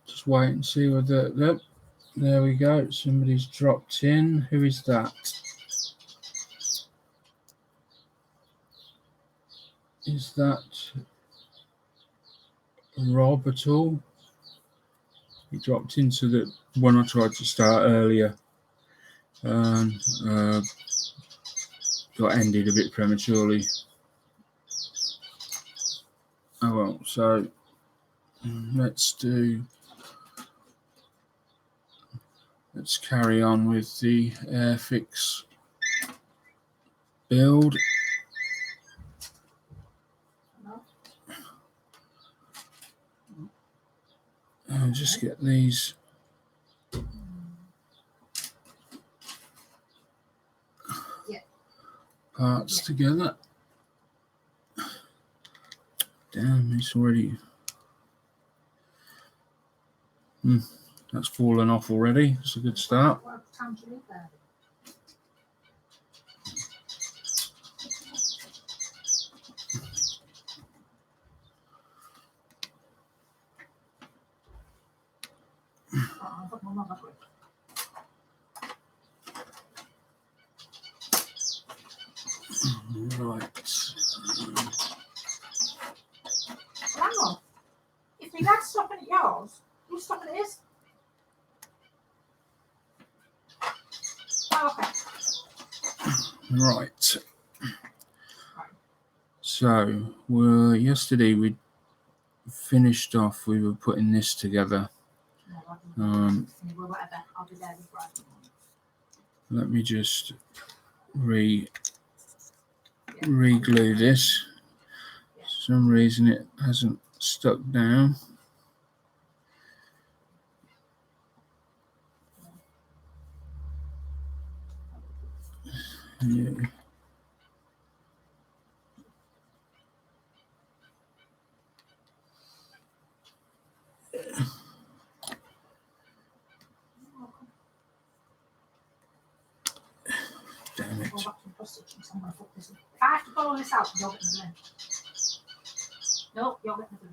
Just wait and see whether there we go. Somebody's dropped in. Who is that? Is that Rob at all? He dropped into the one I tried to start earlier. Got ended a bit prematurely. Oh well, so let's carry on with the Airfix build. I'll just get these parts together. Damn, it's already... that's fallen off already. It's a good start. Right. Hang on. If my dad's stopping at yours, you stopping at his? Oh, okay. Right. So, yesterday we finished off. We were putting this together. Let me just re-glue this. For some reason it hasn't stuck down. Yeah. Damn it. I have to follow this out, you're getting the blue. No, you're getting the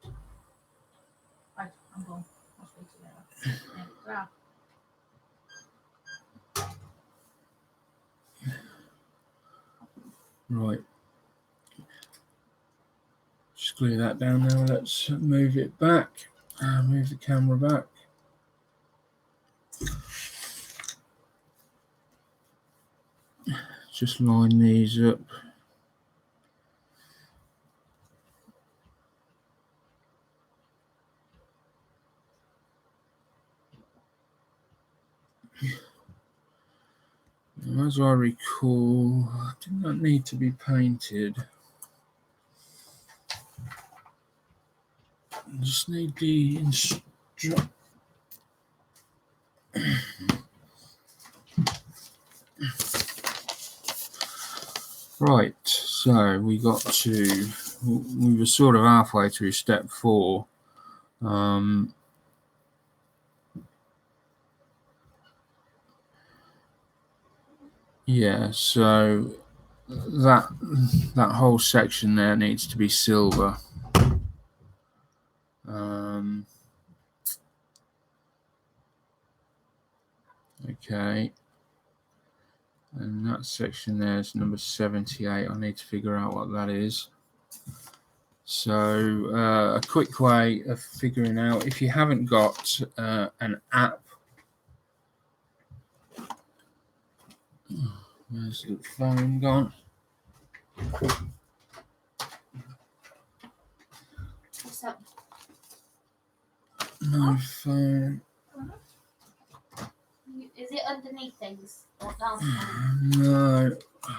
blue. Right, I'm going. I'll speak to you later. Yeah. Right. Just glue that down now. Let's move it back. Move the camera back. Just line these up. As I recall, did not need to be painted. I just need the Right, so we were sort of halfway through step 4. Yeah, so that whole section there needs to be silver. Okay, and that section there is number 78. I need to figure out what that is. So a quick way of figuring out, if you haven't got an app, where's the phone gone? What's up? No phone. Is it underneath things or down? No, I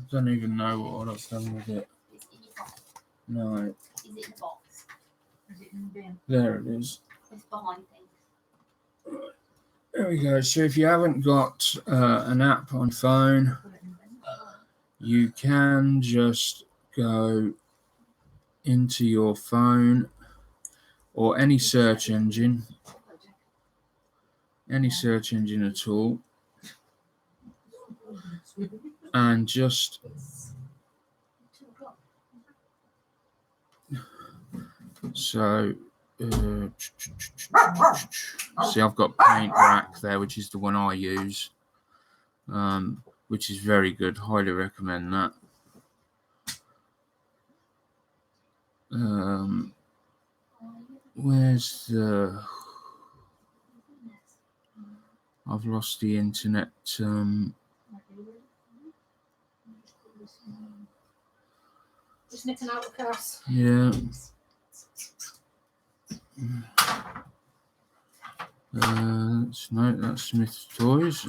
don't even know what I've done with it. Is it in your box? No. Is it in the box? Is it in the bin? There it is. It's behind things. There we go. So if you haven't got an app on phone, you can just go into your phone or any search engine at all, and just so see, I've got Paint Rack there, which is the one I use, which is very good. Highly recommend that. Where's the? I've lost the internet. Just nipping out the curse. Yeah. That's Smith's Toys.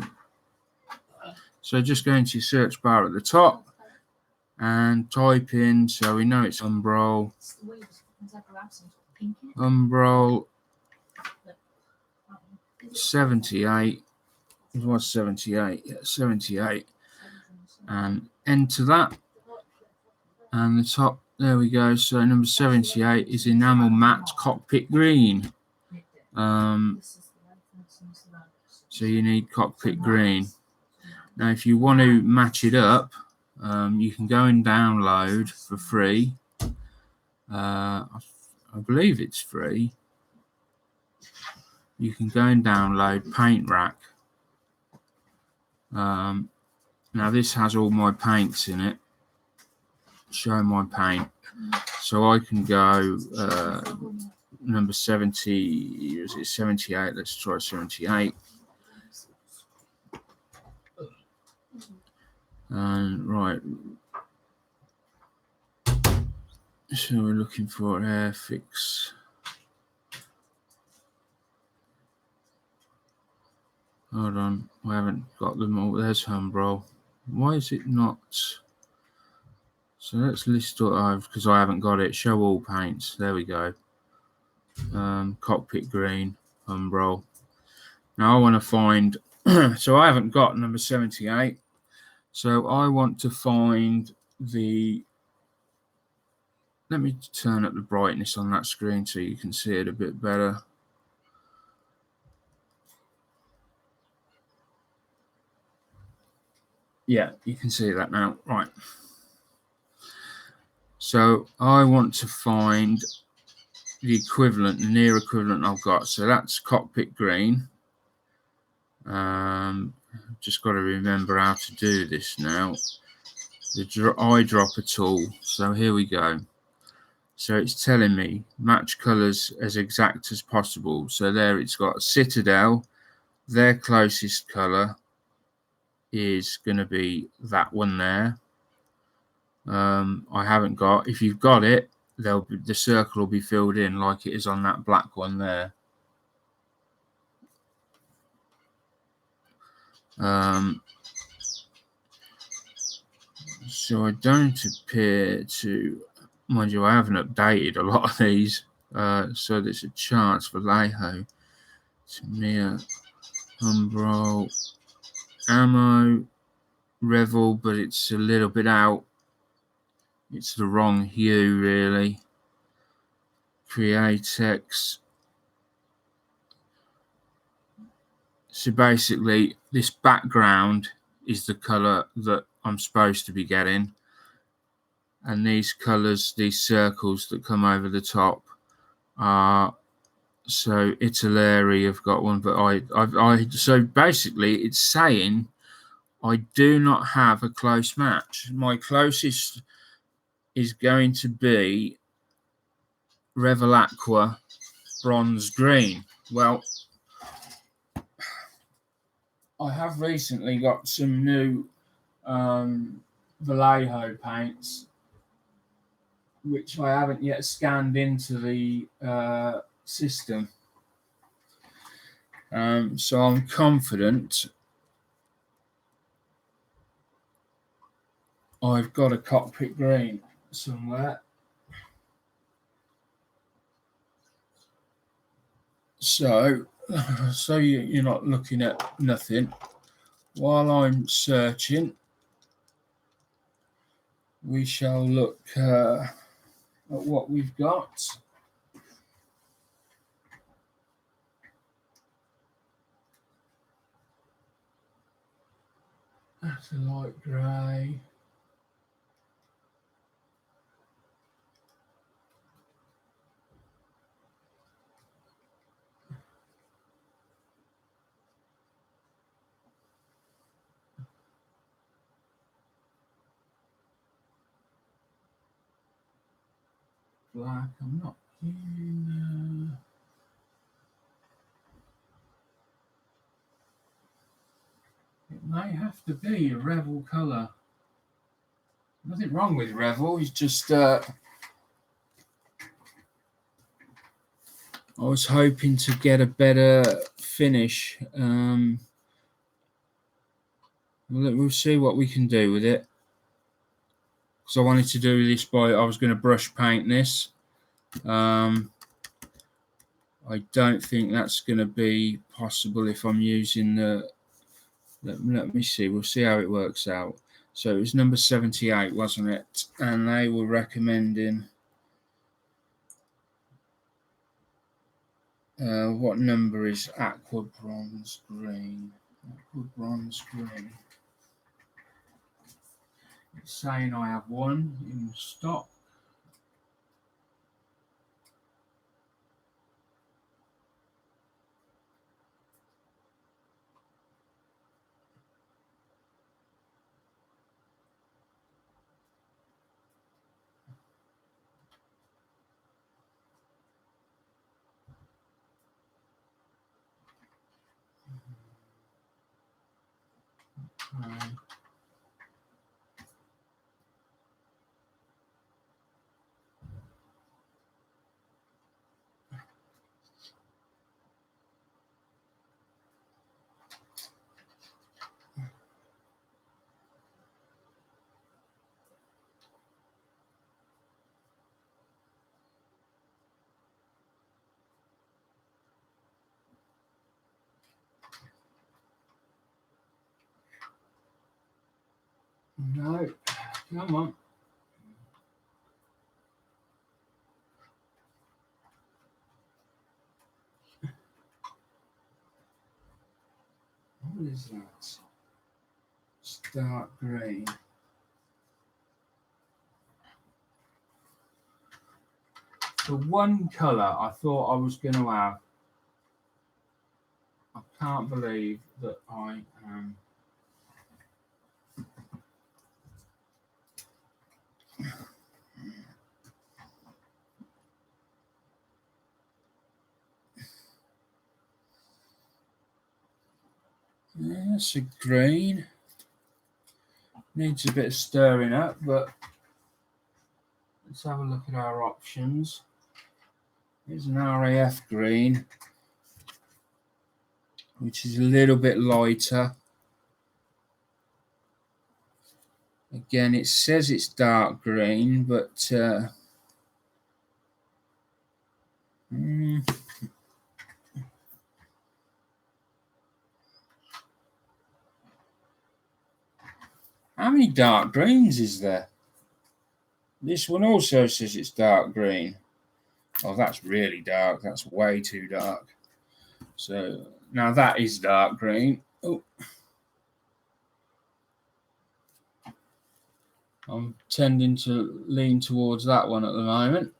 So just go into your search bar at the top and type in, so we know it's Umbrol. Umbrol 78. It was 78. Yeah, 78. And enter that. And the top, there we go. So number 78 is Enamel Matte Cockpit Green. So you need Cockpit Green. Now, if you want to match it up, you can go and download for free. I believe it's free. You can go and download Paint Rack. Now, this has all my paints in it. Show my paint. So I can go number 70, is it 78? Let's try 78. And right, so we're looking for Airfix. Hold on, I haven't got them all. There's Humbrol. Why is it not? So let's list all because I haven't got it. Show all paints. There we go. Cockpit Green, Humbrol. Now I want to find. So I haven't got number 78. So I want to find the. Let me turn up the brightness on that screen so you can see it a bit better. Yeah, you can see that now. Right. So I want to find the equivalent, the near equivalent I've got. So that's Cockpit Green. Just got to remember how to do this now. The eyedropper tool. So here we go. So it's telling me match colors as exact as possible. So there it's got Citadel. Their closest color is going to be that one there. I haven't got. If you've got it, the circle will be filled in like it is on that black one there. So I don't appear to, mind you, I haven't updated a lot of these. So there's a chance for Leho, Tamir, Umbrol, Ammo, Revel, but it's a little bit out. It's the wrong hue, really. Createx. So basically, this background is the color that I'm supposed to be getting. And these colors, these circles that come over the top are, so Italeri have got one, but so basically it's saying I do not have a close match. My closest is going to be Revel Aqua Bronze Green. Well, I have recently got some new Vallejo paints, which I haven't yet scanned into the system. So I'm confident I've got a Cockpit Green somewhere. So you're not looking at nothing while I'm searching. we shall look at what we've got. That's a light grey. Black, I'm not keen. It may have to be a Revel colour. Nothing wrong with Revel, it's just I was hoping to get a better finish. We'll see what we can do with it. Because I wanted to do this I was going to brush paint this. I don't think that's going to be possible if I'm using the... Let me see, we'll see how it works out. So it was number 78, wasn't it? And they were recommending... what number is Aqua Bronze Green? Aqua Bronze Green. It's saying I have one in stock. No, come on. What is that? It's dark green. The one colour I thought I was going to have. I can't believe that I am. That's a green. Needs a bit of stirring up, but let's have a look at our options. Here's an RAF green, which is a little bit lighter. Again, it says it's dark green, but how many dark greens is there? This one also says it's dark green. Oh, that's really dark. That's way too dark. So now that is dark green. Oh, I'm tending to lean towards that one at the moment.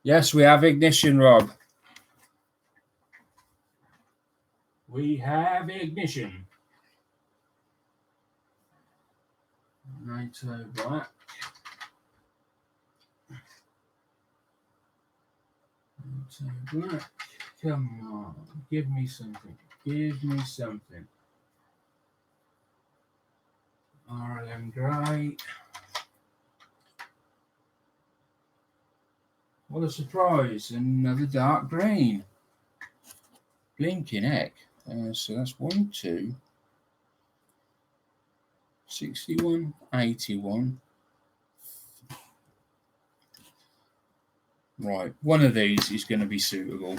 Yes, we have ignition, Rob. We have ignition. Nitro black. Nitro black. Come on. Give me something. Give me something. RLM grey. What a surprise. Another dark green. Blinking heck. So that's 1, 2. 61, 81. Right, one of these is going to be suitable.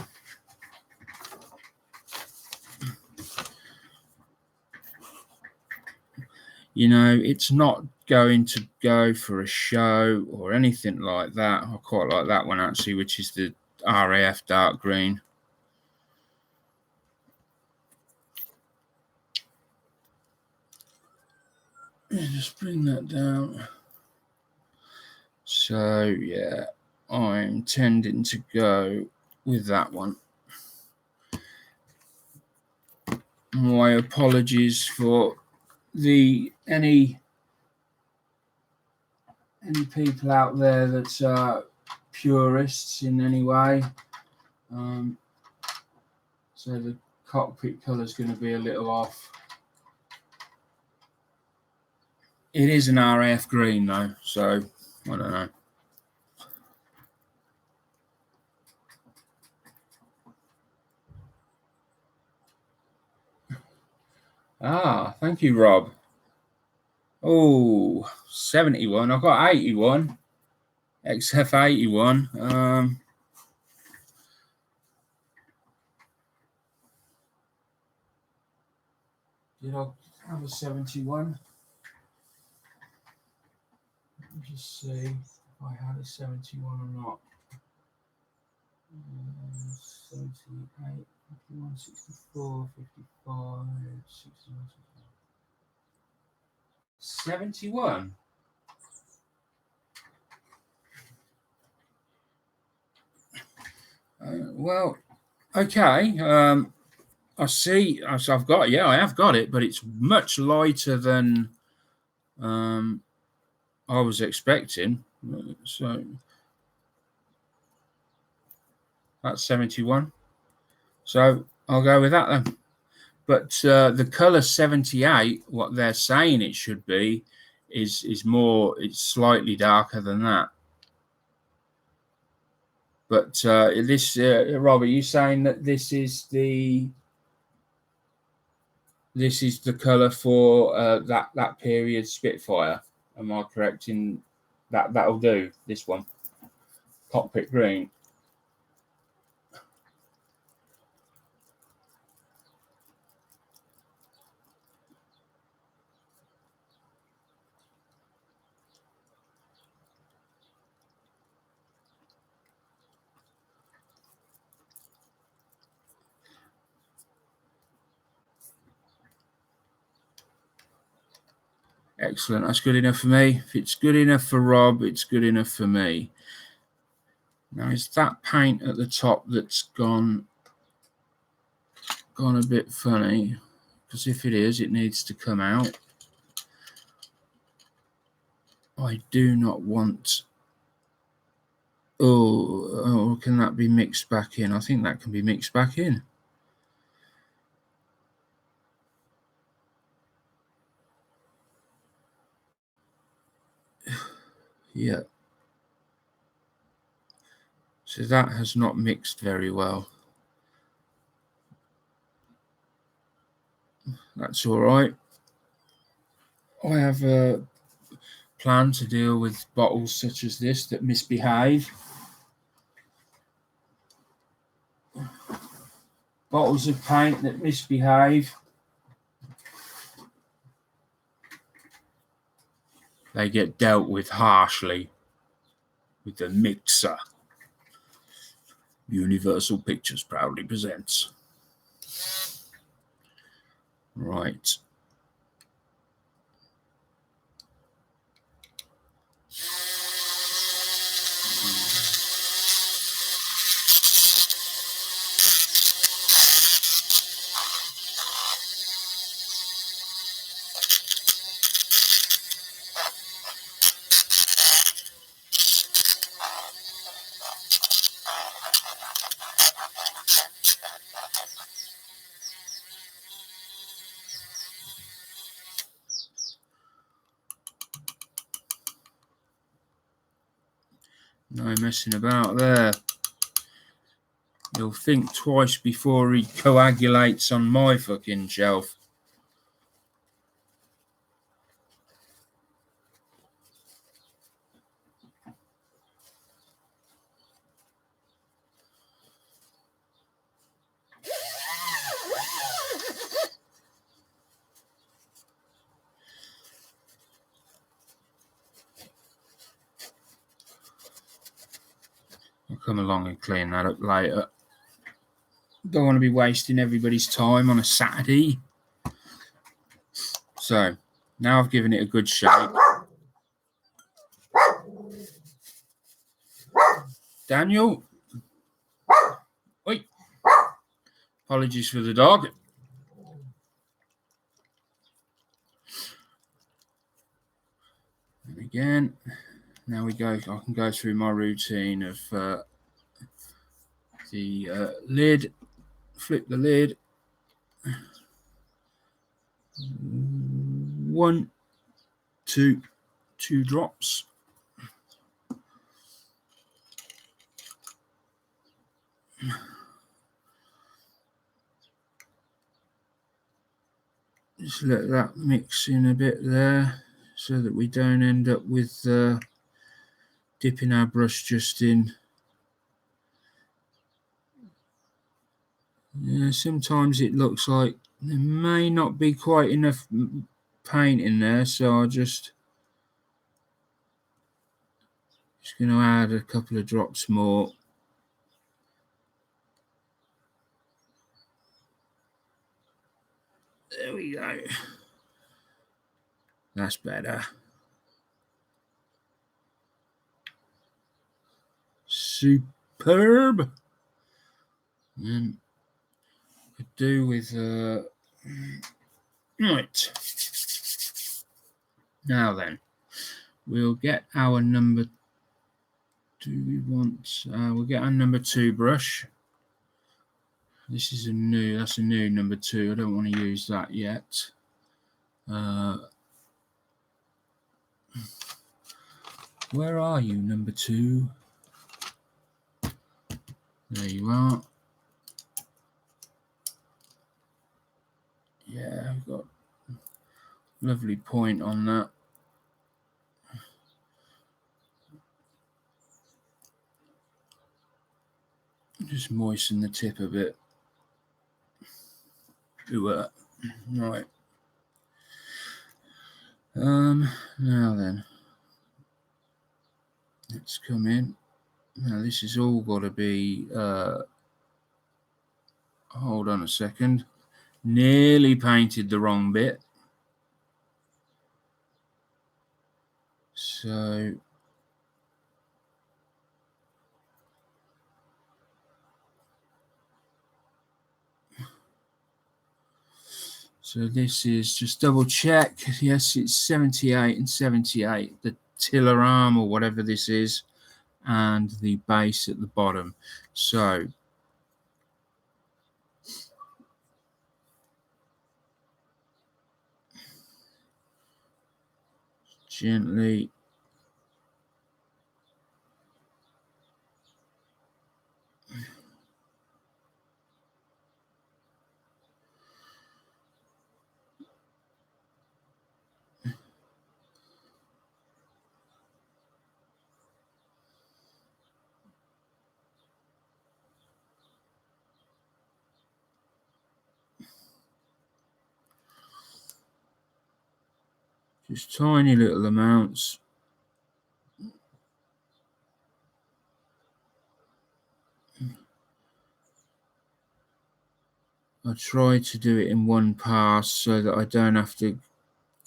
it's not going to go for a show or anything like that. I quite like that one actually, which is the RAF dark green. Just bring that down. So yeah, I'm tending to go with that one. My apologies for any people out there that are purists in any way. So the cockpit color is going to be a little off. It is an RAF green though, so I don't know. Thank you, Rob. Oh, 71. I've got 81. XF 81. Did I have a 71? Let me just see if I had a 71 or not. 78, 51, 64, 55, 61, 71. Well, okay. I see. I've got. Yeah, I have got it, but it's much lighter than I was expecting. So that's 71. So I'll go with that then. But the color 78, what they're saying it should be, is more. It's slightly darker than that. But this, Rob, are you saying that this is the color for that period Spitfire? Am I correct in that? That'll do. This one, cockpit green. Excellent. That's good enough for me. If it's good enough for Rob, it's good enough for me. Now, is that paint at the top that's gone a bit funny? Because if it is, it needs to come out. I do not want... Oh, can that be mixed back in? I think that can be mixed back in. Yeah. So that has not mixed very well. That's all right. I have a plan to deal with bottles such as this that misbehave. Bottles of paint that misbehave. They get dealt with harshly with the mixer. Universal Pictures proudly presents. Right. No messing about there. He'll think twice before he coagulates on my fucking shelf. come along and clean that up later. Don't want to be wasting everybody's time on a Saturday. So now I've given it a good shape. Daniel. Oi. Apologies for the dog. And again, now we go. I can go through my routine of the lid. Flip the lid. 1, 2, 2 drops. Just let that mix in a bit there so that we don't end up with dipping our brush just in. Yeah, sometimes it looks like there may not be quite enough paint in there, so I'll just going to add a couple of drops more. There we go. That's better. Superb. And could do with right. Now then, we'll get our number. Do we want? We'll get our number 2 brush. This is that's a new number 2. I don't want to use that yet. Where are you, number 2? There you are. Yeah, I've got a lovely point on that. Just moisten the tip a bit. Right. Now then, let's come in. Now this is all got to be. Hold on a second. Nearly painted the wrong bit. So this is just double check. Yes, it's 78 and 78. The tiller arm or whatever this is, and the base at the bottom. So gently. Just tiny little amounts. I try to do it in one pass so that I don't have to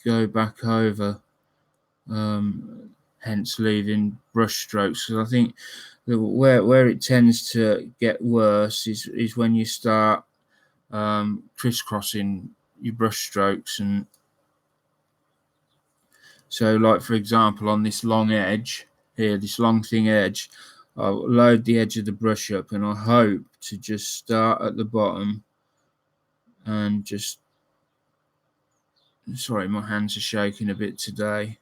go back over, hence leaving brush strokes. Because I think that where it tends to get worse is when you start crisscrossing your brush strokes. And so, like for example, on this long edge here, this long thin edge, I'll load the edge of the brush up and I hope to just start at the bottom and just, sorry, my hands are shaking a bit today.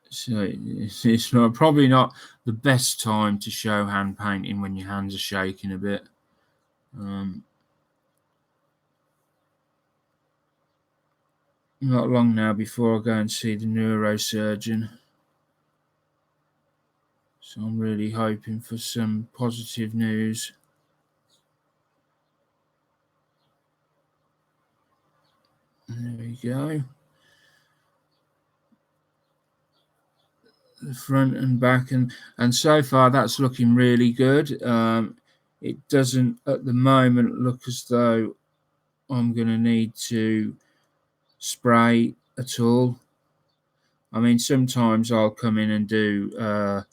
So it's probably not the best time to show hand painting when your hands are shaking a bit. Not long now before I go and see the neurosurgeon. So I'm really hoping for some positive news. There we go. the front and back, and so far that's looking really good. It doesn't at the moment look as though I'm going to need to spray at all. I mean, sometimes I'll come in and do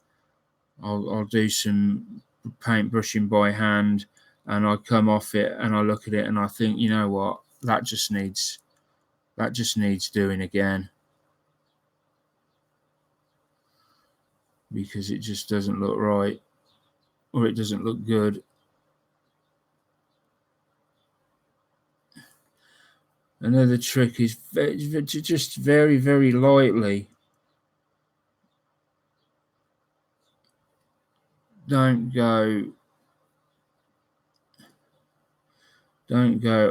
I'll do some paint brushing by hand, and I come off it and I look at it and I think, you know what, that just needs doing again, because it just doesn't look right, or it doesn't look good. Another trick is just very, very lightly. Don't go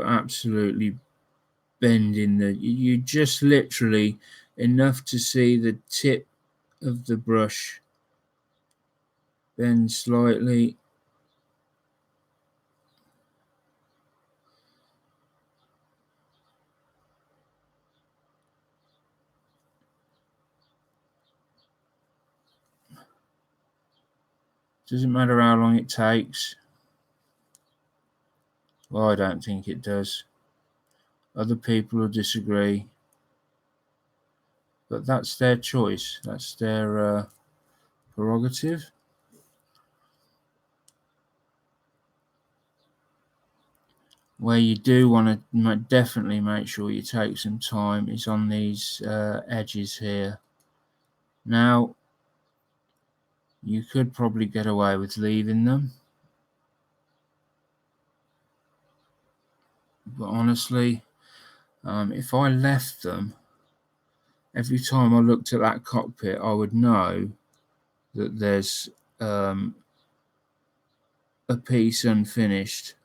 absolutely bending you just literally enough to see the tip of the brush bend slightly. Doesn't matter how long it takes. Well, I don't think it does. Other people will disagree, but that's their choice. That's their prerogative. Where you do want to definitely make sure you take some time is on these edges here. Now, you could probably get away with leaving them, but honestly, if I left them, every time I looked at that cockpit, I would know that there's a piece unfinished.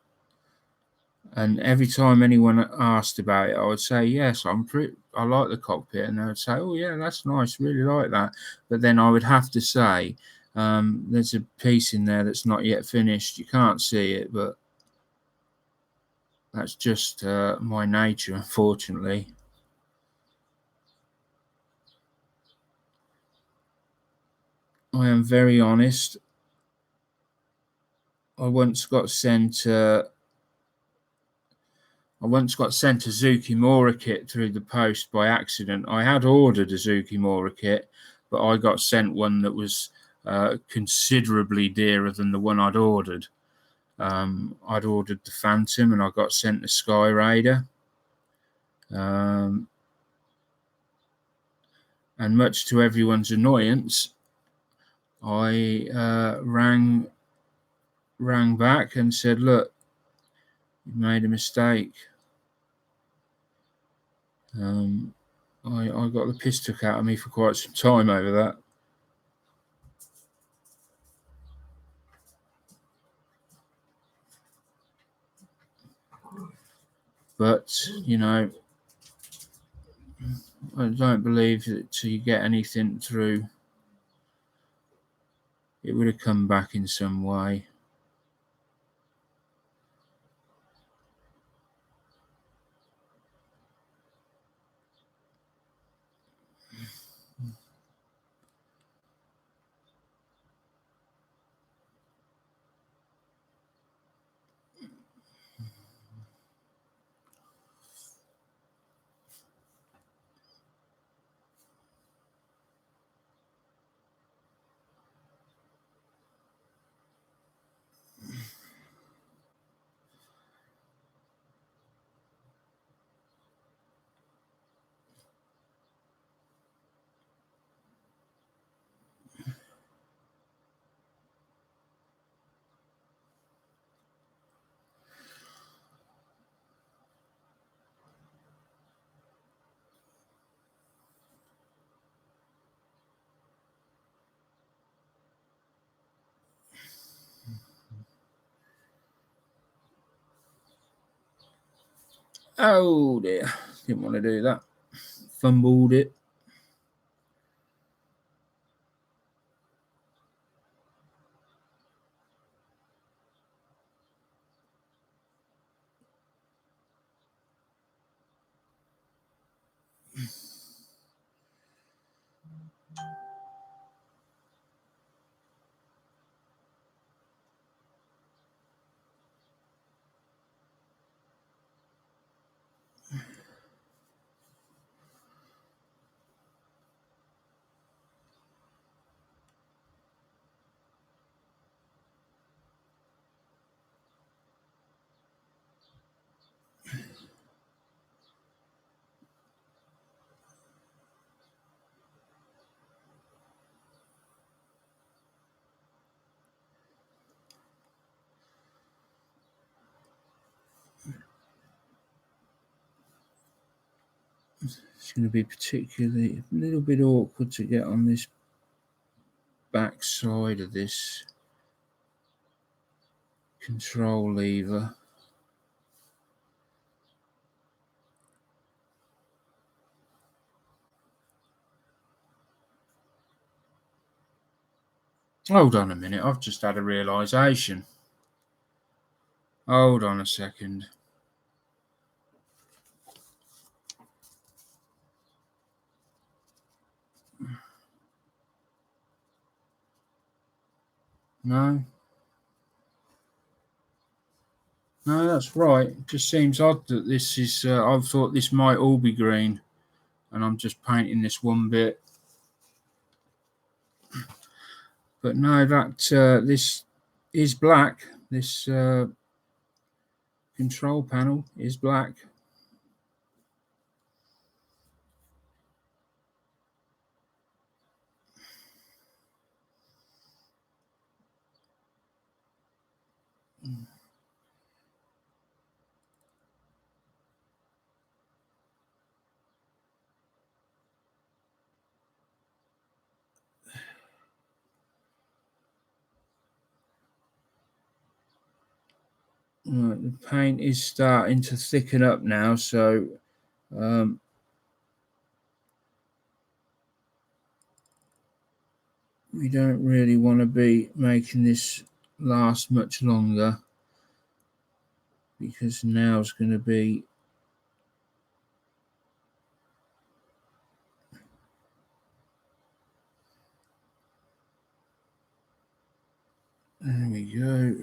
And every time anyone asked about it, I would say, yes, I like the cockpit. And they would say, oh, yeah, that's nice, really like that. But then I would have to say, there's a piece in there that's not yet finished. You can't see it, but that's just my nature, unfortunately. I am very honest. I once got sent a Zukimura kit through the post by accident. I had ordered a Zukimura kit, but I got sent one that was considerably dearer than the one I'd ordered. I'd ordered the Phantom, and I got sent the Sky Raider. And much to everyone's annoyance, I rang back and said, look, you made a mistake. I got the piss took out of me for quite some time over that. But, you know, I don't believe that till you get anything through, it would have come back in some way. Oh dear, didn't want to do that. Fumbled it. It's going to be particularly a little bit awkward to get on this back side of this control lever. Hold on a minute, I've just had a realisation. Hold on a second. No, that's right. It just seems odd that this is, I thought this might all be green, and I'm just painting this one bit. But no, that this is black. This control panel is black. Right, the paint is starting to thicken up now, so we don't really want to be making this last much longer, because now it's going to be there we go.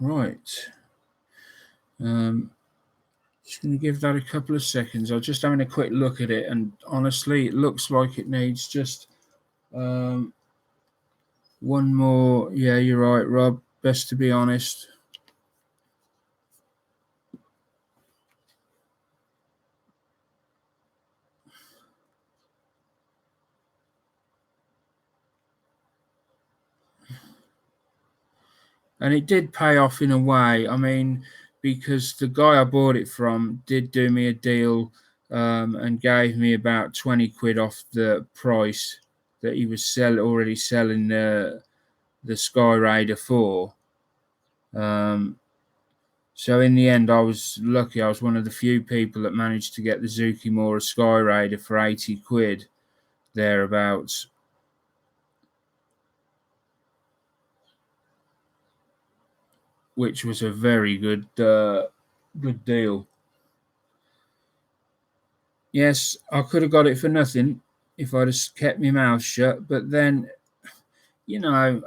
Right. Just going to give that a couple of seconds. I'm just having a quick look at it, and honestly, it looks like it needs just one more. Yeah, you're right, Rob. Best to be honest. And it did pay off in a way. I mean, because the guy I bought it from did do me a deal and gave me about 20 quid off the price that he was already selling the Sky Raider for. So in the end, I was lucky. I was one of the few people that managed to get the Zukimura Sky Raider for 80 quid, thereabouts. Which was a very good deal. Yes, I could have got it for nothing if I'd have kept my mouth shut. But then, I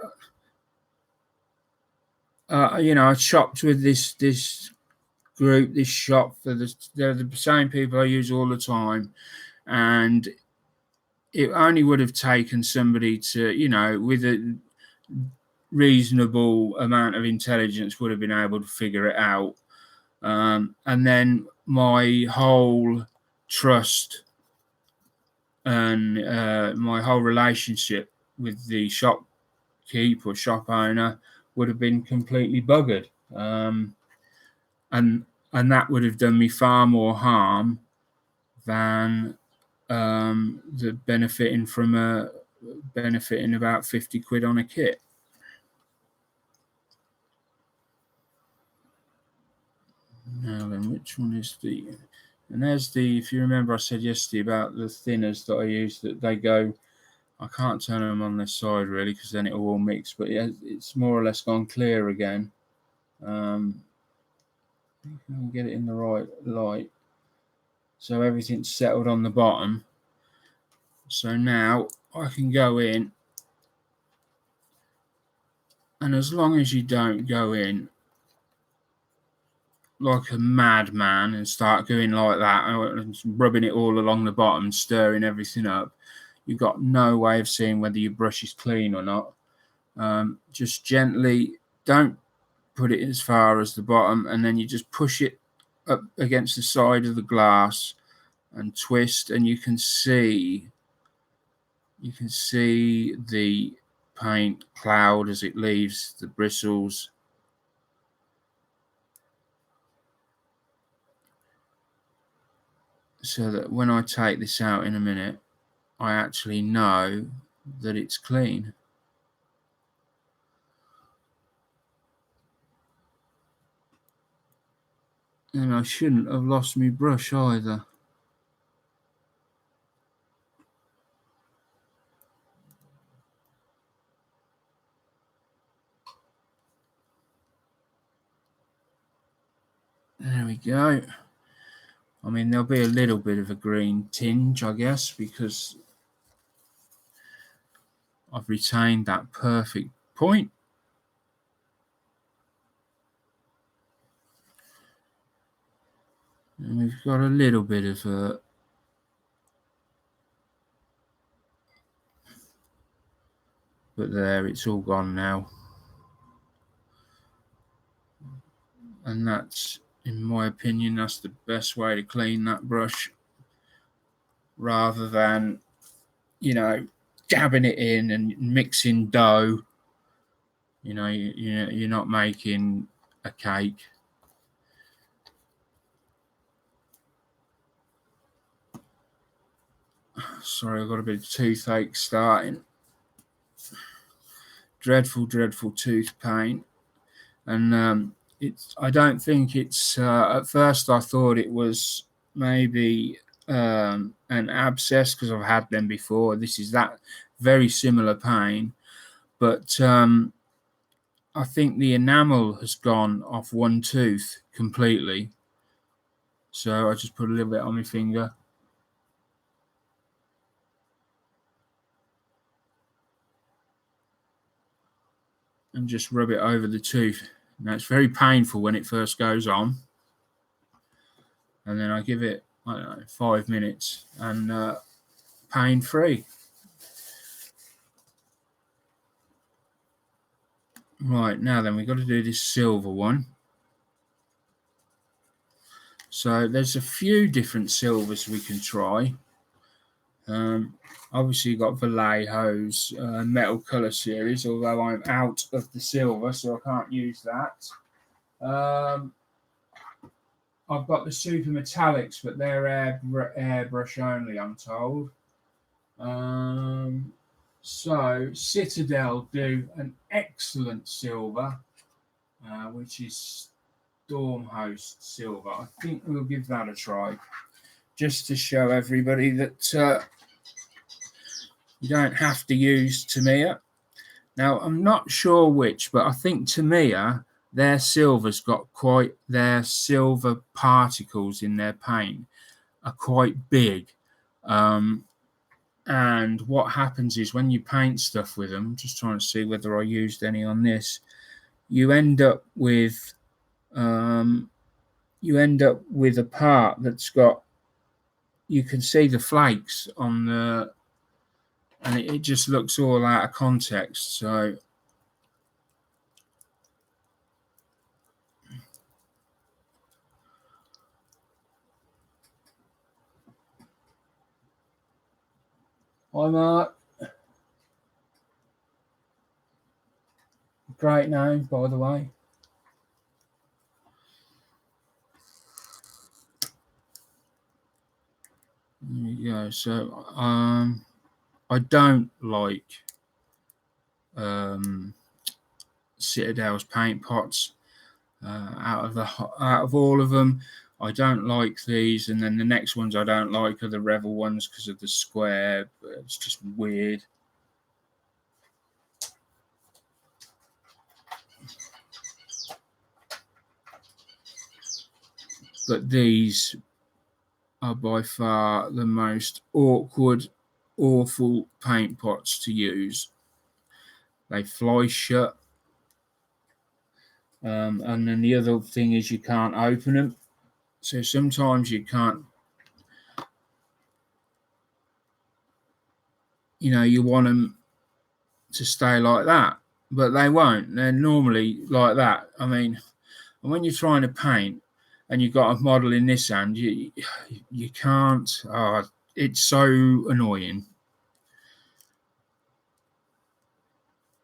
shopped with this group, this shop. They're the same people I use all the time, and it only would have taken somebody to, with a reasonable amount of intelligence, would have been able to figure it out. And then my whole trust and my whole relationship with the shopkeep or shop owner would have been completely buggered. And that would have done me far more harm than the benefiting about 50 quid on a kit. Now then, which one is the... And there's the... If you remember, I said yesterday about the thinners that I use, that they go... I can't turn them on this side, really, because then it will all mix. But yeah, it's more or less gone clear again. Get it in the right light. So everything's settled on the bottom. So now I can go in. And as long as you don't go in like a madman and start going like that and rubbing it all along the bottom, stirring everything up, you've got no way of seeing whether your brush is clean or not. Just gently, don't put it as far as the bottom, and then you just push it up against the side of the glass and twist, and you can see the paint cloud as it leaves the bristles. So that when I take this out in a minute, I actually know that it's clean. And I shouldn't have lost my brush either. There we go. I mean, there'll be a little bit of a green tinge, I guess, because I've retained that perfect point. And we've got a little bit of a... But there, it's all gone now. And that's, in my opinion, that's the best way to clean that brush, rather than, you know, dabbing it in and mixing dough. You know, you're not making a cake. Sorry, I've got a bit of toothache starting. Dreadful, dreadful tooth pain. And I don't think it's, at first I thought it was maybe an abscess, because I've had them before. This is that very similar pain, but I think the enamel has gone off one tooth completely. So I just put a little bit on my finger. And just rub it over the tooth. Now, it's very painful when it first goes on. And then I give it, I don't know, 5 minutes, and pain-free. Right, now then, we've got to do this silver one. So there's a few different silvers we can try. Obviously, you've got Vallejo's Metal Colour series, although I'm out of the silver, so I can't use that. I've got the Super Metallics, but they're airbrush only, I'm told. So Citadel do an excellent silver, which is Stormhost silver. I think we'll give that a try, just to show everybody that you don't have to use Tamiya. Now, I'm not sure which, but I think Tamiya, their silver's got quite, their silver particles in their paint are quite big. And what happens is when you paint stuff with them, I'm just trying to see whether I used any on this, you end up with a part that's got, you can see the flakes on the, and it just looks all out of context. So hi Mark, great name by the way. There you go. So I don't like Citadel's paint pots. Out of all of them, I don't like these, and then the next ones I don't like are the Revel ones because of the square. It's just weird. But these are by far the most awkward, awful paint pots to use. They fly shut. And then the other thing is you can't open them. So sometimes you can't, you know, you want them to stay like that, but they won't. They're normally like that. I mean, when you're trying to paint and you've got a model in this hand, you can't. Oh, it's so annoying.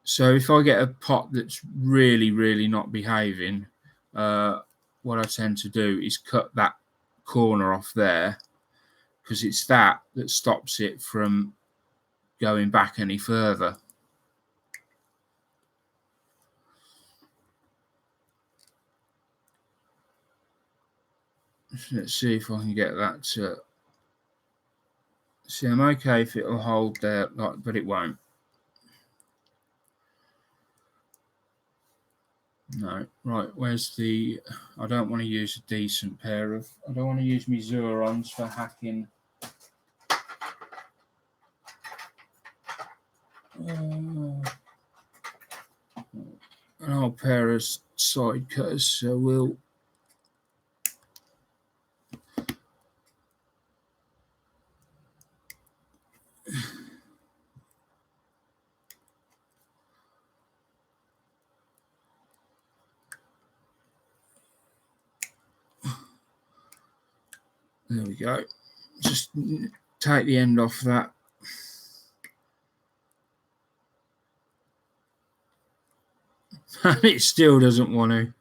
So if I get a pot that's really, really not behaving, what I tend to do is cut that corner off there, because it's that stops it from going back any further. Let's see if I can get that to... See, I'm okay if it'll hold there, but it won't. No, right, where's the... I don't want to use a decent pair of... I don't want to use my Zurons for hacking. An old pair of side cutters, so we'll... There we go. Just take the end off that. And it still doesn't want to.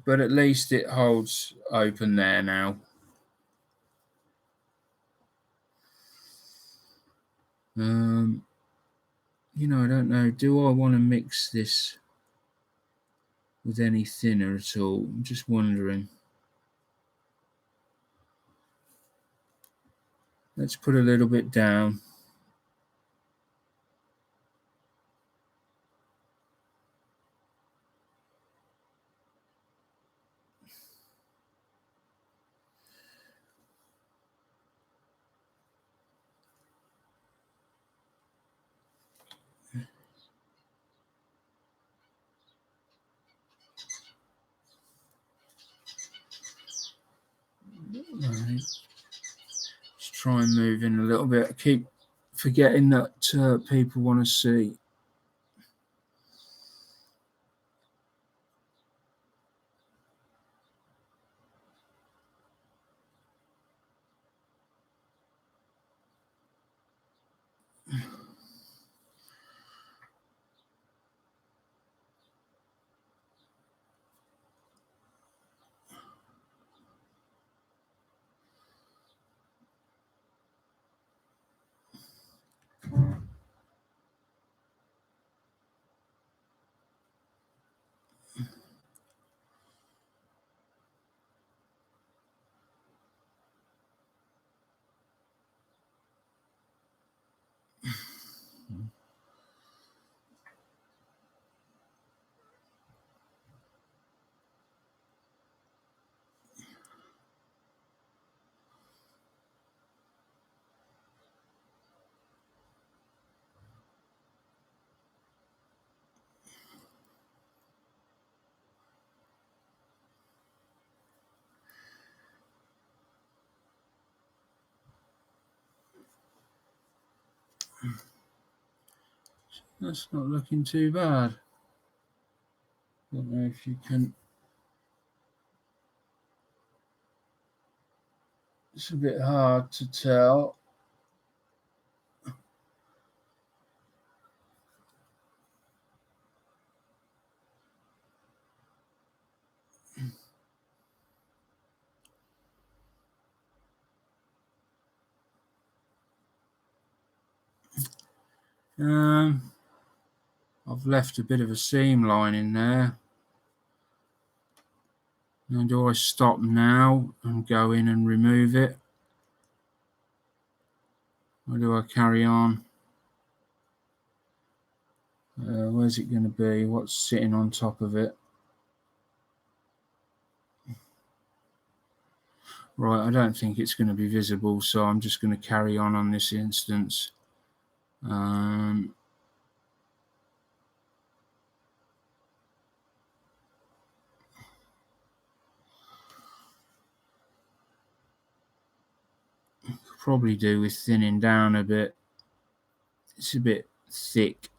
But at least it holds open there now. You know, I don't know. Do I want to mix this with any thinner at all? I'm just wondering. Let's put a little bit down. Right. Let's try and move in a little bit. I keep forgetting that people want to see. That's not looking too bad. Don't know if you can... It's a bit hard to tell. I've left a bit of a seam line in there. Now, do I stop now and go in and remove it? Or do I carry on? Where's it going to be? What's sitting on top of it? Right, I don't think it's going to be visible, so I'm just going to carry on this instance. Probably do with thinning down a bit. It's a bit thick.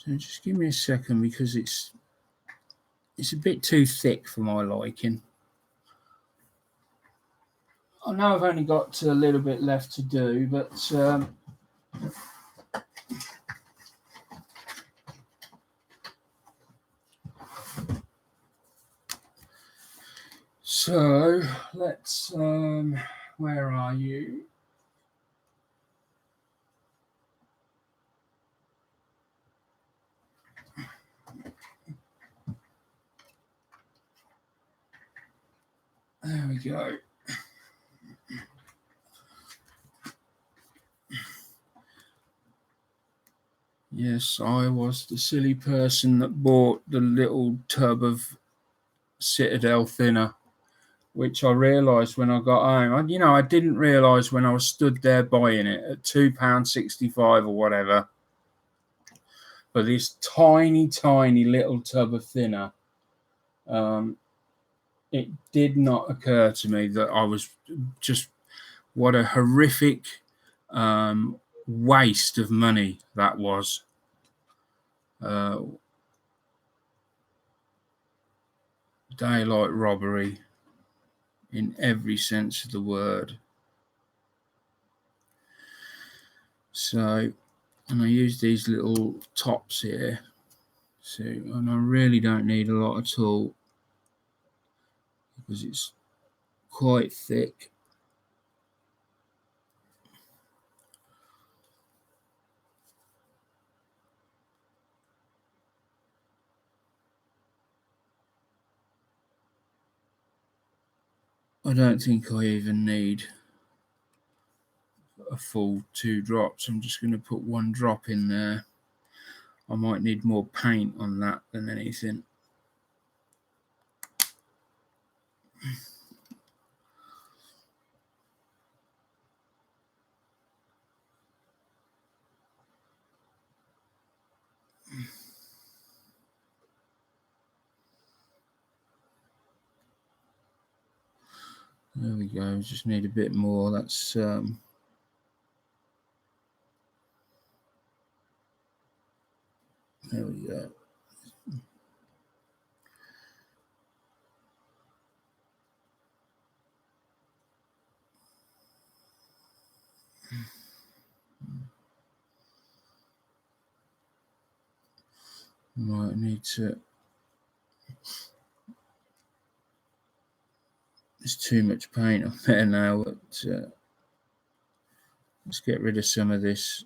So just give me a second, because it's a bit too thick for my liking. I know I've only got a little bit left to do, but so let's where are you? There we go. Yes, I was the silly person that bought the little tub of Citadel thinner, which I realised when I got home. I didn't realise when I was stood there buying it at £2.65 or whatever. But this tiny, tiny little tub of thinner, it did not occur to me that I was just, what a horrific waste of money that was. Daylight robbery in every sense of the word. So, and I use these little tops here. So, and I really don't need a lot at all, because it's quite thick. I don't think I even need a full 2 drops. I'm just going to put 1 drop in there. I might need more paint on that than anything. There we go. Just need a bit more. That's there we go. Might need to. There's too much paint on there now. But let's get rid of some of this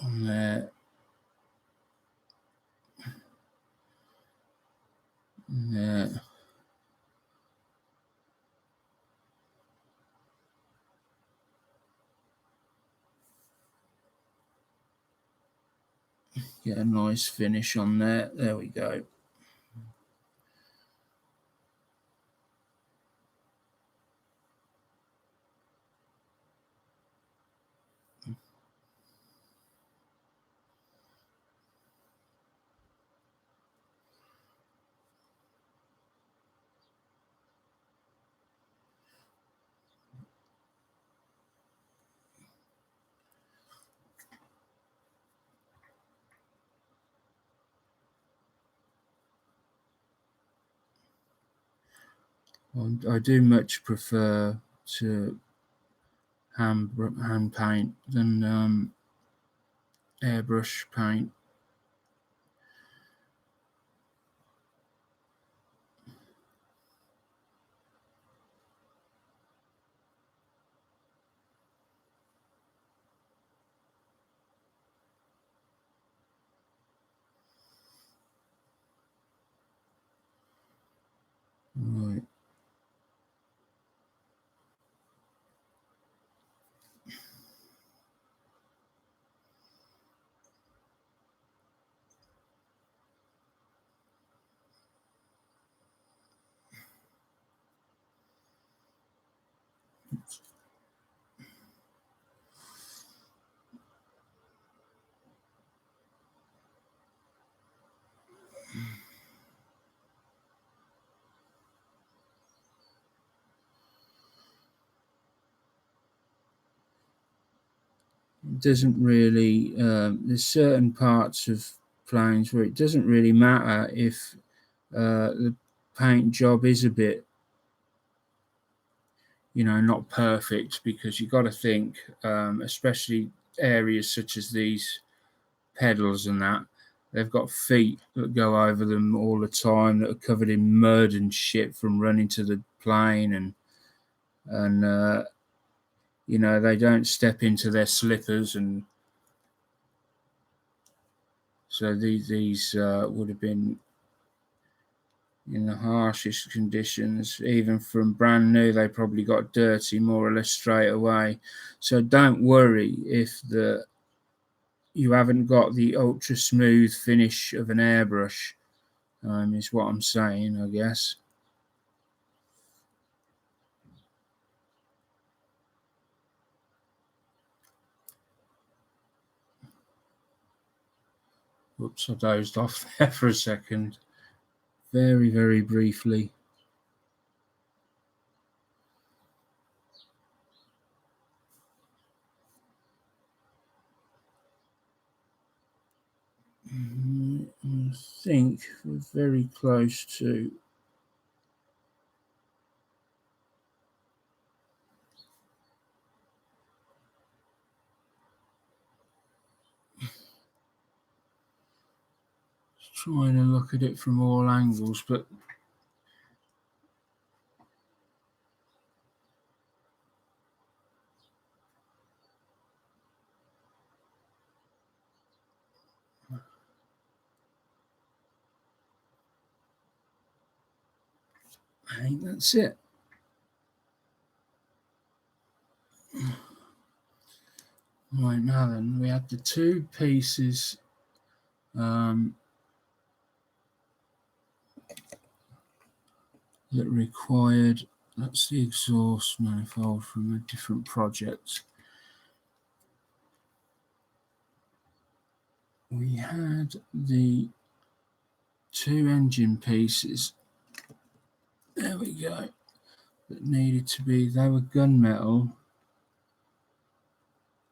on there. There. Get a nice finish on there. There we go. I do much prefer to hand paint than airbrush paint. Right. It doesn't really, there's certain parts of planes where it doesn't really matter if the paint job is a bit, not perfect, because you've got to think, especially areas such as these pedals and that, they've got feet that go over them all the time that are covered in mud and shit from running to the plane, and they don't step into their slippers, and so these would have been in the harshest conditions. Even from brand new, they probably got dirty more or less straight away. So don't worry if you haven't got the ultra smooth finish of an airbrush, is what I'm saying, I guess. Whoops, I dozed off there for a second. Very, very briefly. I think we're very close to. Trying to look at it from all angles, but I think that's it. Right, now then, we had the two pieces that required, that's the exhaust manifold from a different project. We had the two engine pieces, there we go, that needed to be, they were gunmetal,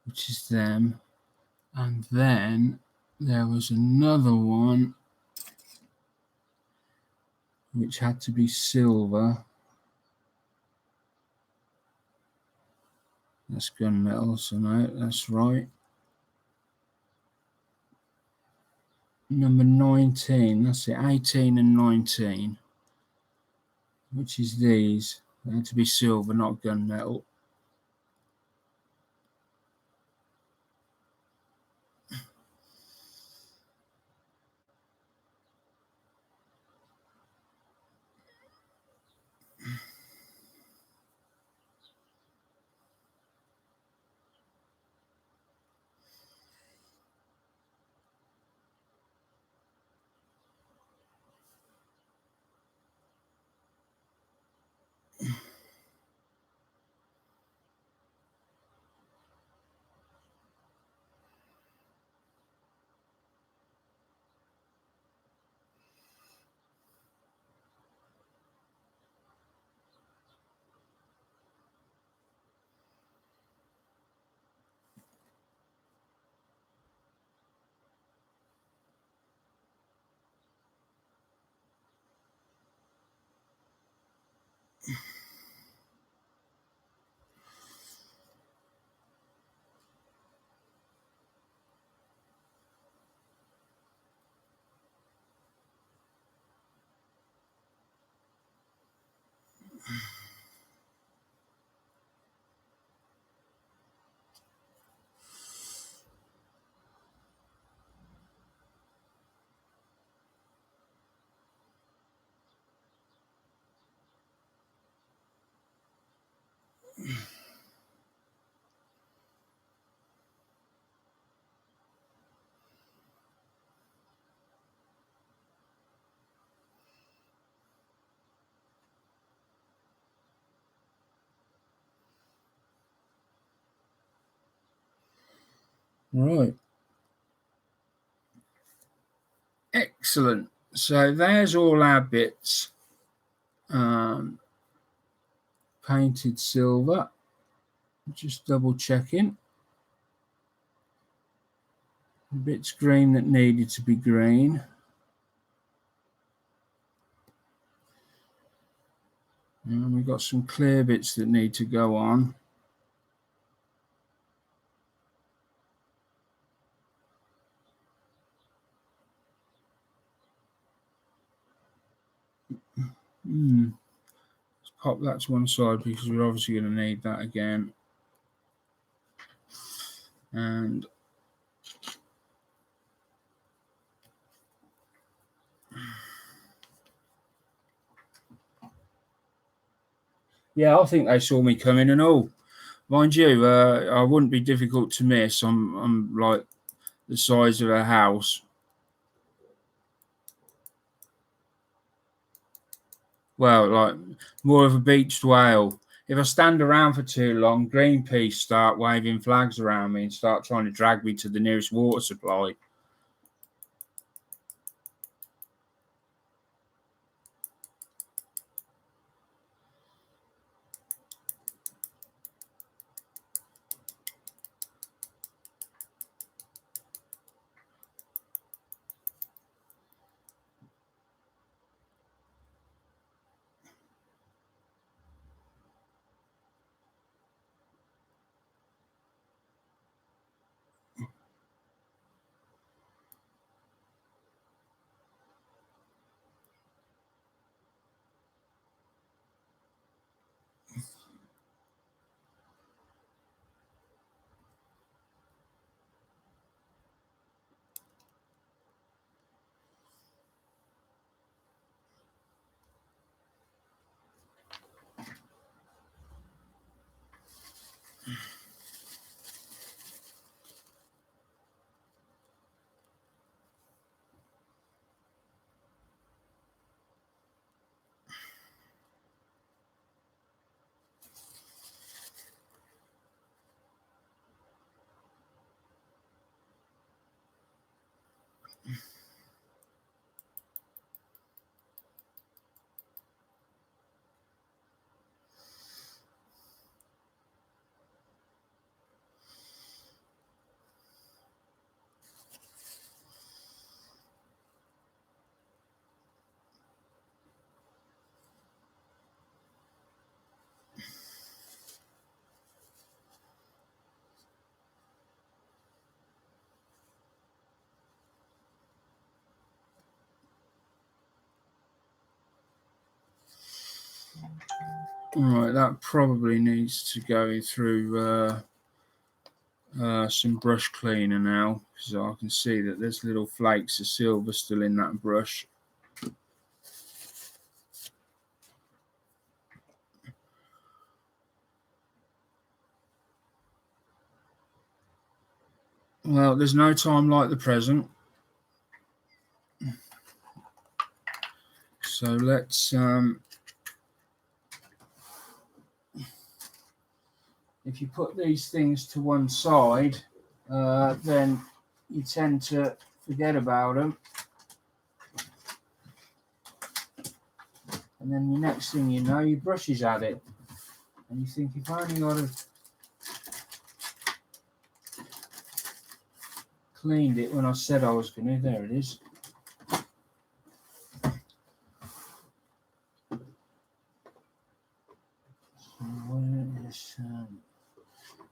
which is them, and then there was another one which had to be silver. That's gunmetal, so no, that's right. Number 19, that's it, 18 and 19, which is these. They had to be silver, not gunmetal. Right. Excellent. So there's all our bits. Painted silver. Just double checking. Bits green that needed to be green. And we've got some clear bits that need to go on. Let's pop that to one side because we're obviously going to need that again. And yeah, I think they saw me coming and all. Mind you, I wouldn't be difficult to miss. I'm like the size of a house. Well, like more of a beached whale. If I stand around for too long, Greenpeace start waving flags around me and start trying to drag me to the nearest water supply. All right, that probably needs to go through some brush cleaner now, because I can see that there's little flakes of silver still in that brush. Well, there's no time like the present. So let's if you put these things to one side, then you tend to forget about them. And then the next thing you know, your brush is at it. And you think, if I only I'd have cleaned it when I said I was going to. There it is. So where is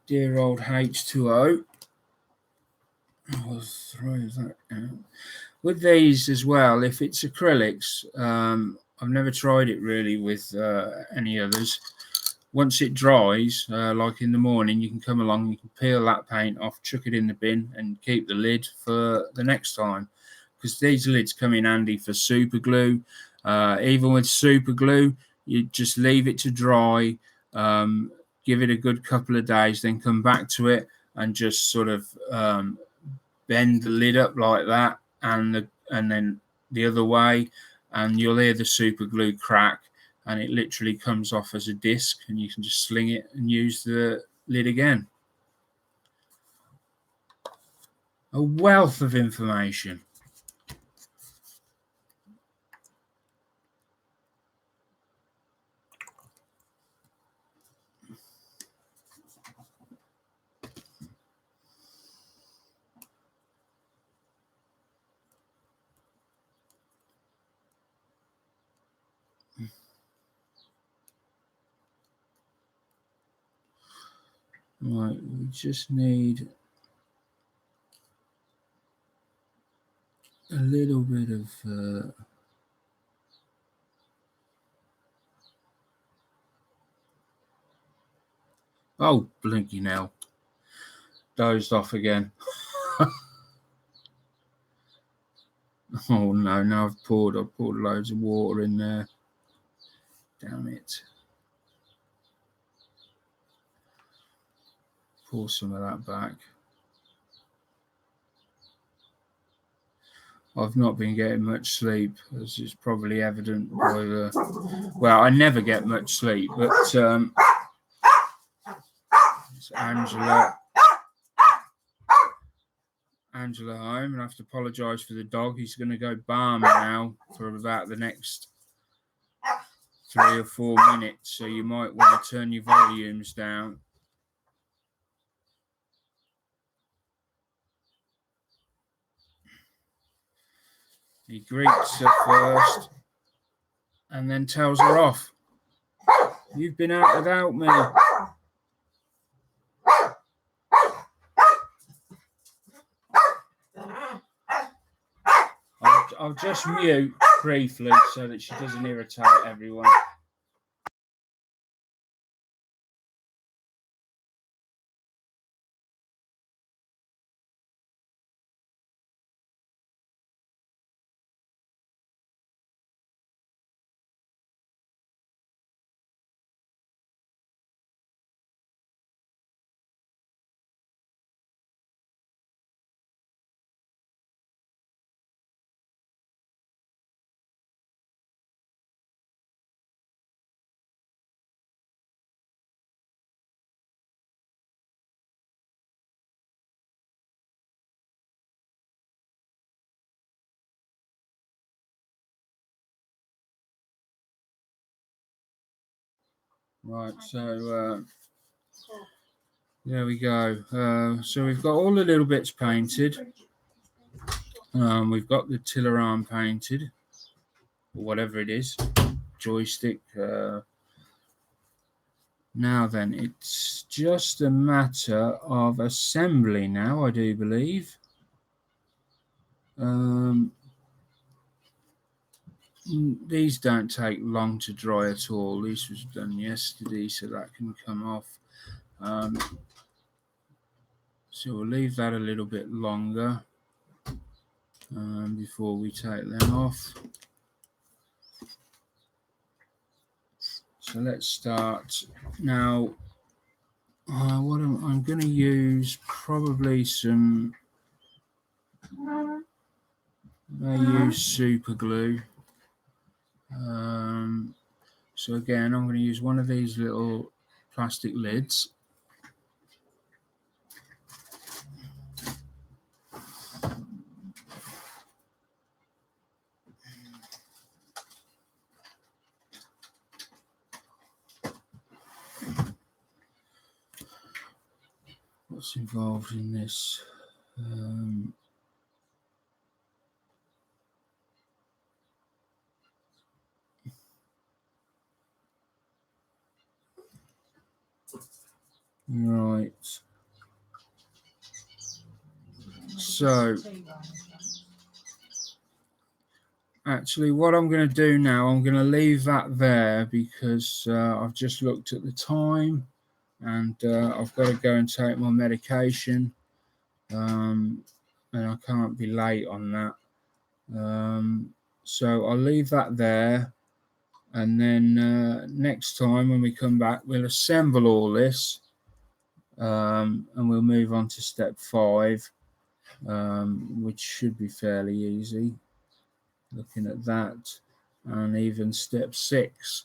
dear old H2O? I'll throw that out. With these as well, if it's acrylics, I've never tried it really with any others. Once it dries, like in the morning, you can come along, you can peel that paint off, chuck it in the bin, and keep the lid for the next time. Because these lids come in handy for super glue. Even with super glue, you just leave it to dry, give it a good couple of days, then come back to it and just sort of bend the lid up like that, and then the other way, and you'll hear the super glue crack. And it literally comes off as a disc, and you can just sling it and use the lid again. A wealth of information. Right, we just need a little bit of oh, blinky now. Dozed off again. Oh no, now I've poured loads of water in there. Damn it. Pour some of that back. I've not been getting much sleep, as is probably evident by the... Well, I never get much sleep, but it's Angela home, and I have to apologise for the dog. He's going to go balmy now for about the next 3 or 4 minutes, so you might want to turn your volumes down. He greets her first and then tells her off. You've been out without me. I'll just mute briefly so that she doesn't irritate everyone. Right, so there we go. So we've got all the little bits painted. We've got the tiller arm painted, or whatever it is, joystick. Now then, it's just a matter of assembly now, I do believe. These don't take long to dry at all. This was done yesterday, so that can come off. So we'll leave that a little bit longer before we take them off. So let's start now. What I'm going to use probably some. I use super glue. So again, I'm going to use one of these little plastic lids. What's involved in this? Right. So actually what I'm going to do now, I'm going to leave that there because I've just looked at the time and I've got to go and take my medication, and I can't be late on that. So I'll leave that there, and then next time when we come back, we'll assemble all this, and we'll move on to step 5, which should be fairly easy. Looking at that, and even step 6.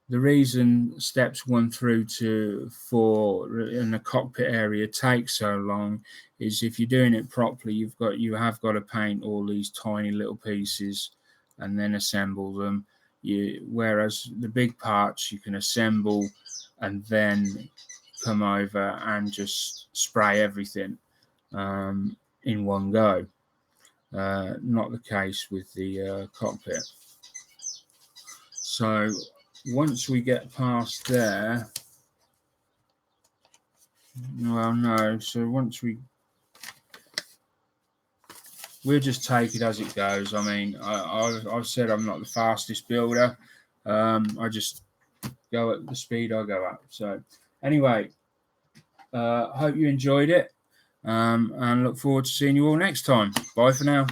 The reason steps 1 through to 4 in the cockpit area take so long is if you're doing it properly, you have got to paint all these tiny little pieces and then assemble them. Whereas the big parts you can assemble and then come over and just spray everything in one go. Not the case with the cockpit. So once we get past there, well, no. So once we'll just take it as it goes. I mean, I've said I'm not the fastest builder. I just go at the speed I go at. So anyway, hope you enjoyed it, and look forward to seeing you all next time. Bye for now.